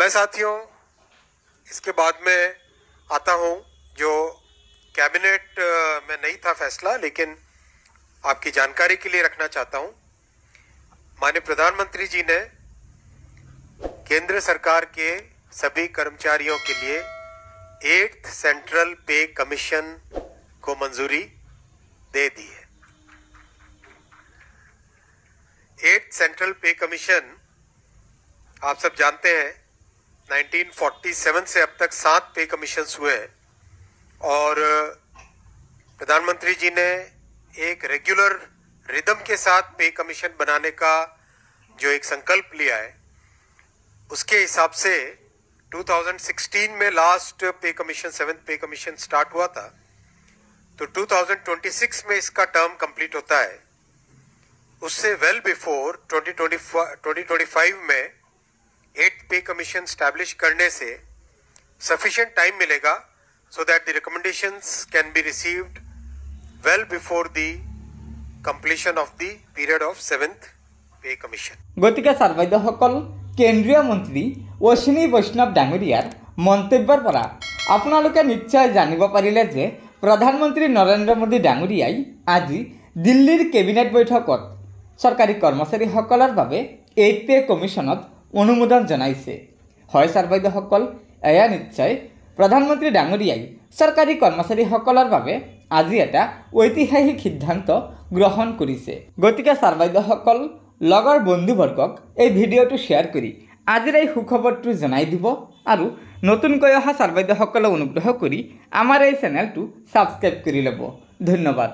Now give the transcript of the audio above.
मैं साथियों इसके बाद में आता हूं, जो कैबिनेट में नहीं था फैसला, लेकिन आपकी जानकारी के लिए रखना चाहता हूं। माननीय प्रधानमंत्री जी ने केंद्र सरकार के सभी कर्मचारियों के लिए 8th सेंट्रल पे कमीशन को मंजूरी दे दी है। 8th सेंट्रल पे कमीशन आप सब जानते हैं 1947 से अब तक 7 पे कमीशंस हुए हैं, और प्रधानमंत्री जी ने एक रेगुलर रिदम के साथ पे कमीशन बनाने का जो एक संकल्प लिया है, उसके हिसाब से 2016 में लास्ट पे कमीशन 7th पे कमीशन स्टार्ट हुआ था, तो 2026 में इसका टर्म कंप्लीट होता है। उससे वेल बिफोर 2025 में 8th पे कमीशन स्टैब्लिश करने से सफिशिएंट टाइम मिलेगा, so that the recommendations can be received well before the completion of the period of 7th pay commission. গতিকে সাৰ্বাধ্যসকল কেন্দ্ৰীয় মন্ত্ৰী অশ্বিনী বৈষ্ণৱ ডাঙৰীয়াৰ মন্তব্যৰ পৰা আপোনালোকে নিশ্চয় জানিব পাৰিলে যে প্ৰধানমন্ত্ৰী নৰেন্দ্ৰ মোদী ডাঙৰীয়াই আজি দিল্লীৰ কেবিনেট বৈঠকত চৰকাৰী কৰ্মচাৰীসকলৰ বাবে 8th পে কমিশ্যনত অনুমোদন জনাইছে। হয় সাৰ্বাধ্যসকল, এয়া নিশ্চয় প্ৰধানমন্ত্ৰী ডাঙৰীয়াই চৰকাৰী কৰ্মচাৰীসকলৰ বাবে আজি এটা ঐতিহাসিক সিদ্ধান্ত গ্ৰহণ কৰিছে। গতিকে সাৰ্বাধ্যসকল লগৰ বন্ধুবৰ্গক এই ভিডিঅ'টো শ্বেয়াৰ কৰি আজিৰ এই সুখবৰটো জনাই দিব, আৰু নতুনকৈ অহা সাৰ্বাধ্যসকলক অনুগ্ৰহ কৰি আমাৰ এই চেনেলটো ছাবস্ক্ৰাইব কৰি ল'ব। ধন্যবাদ।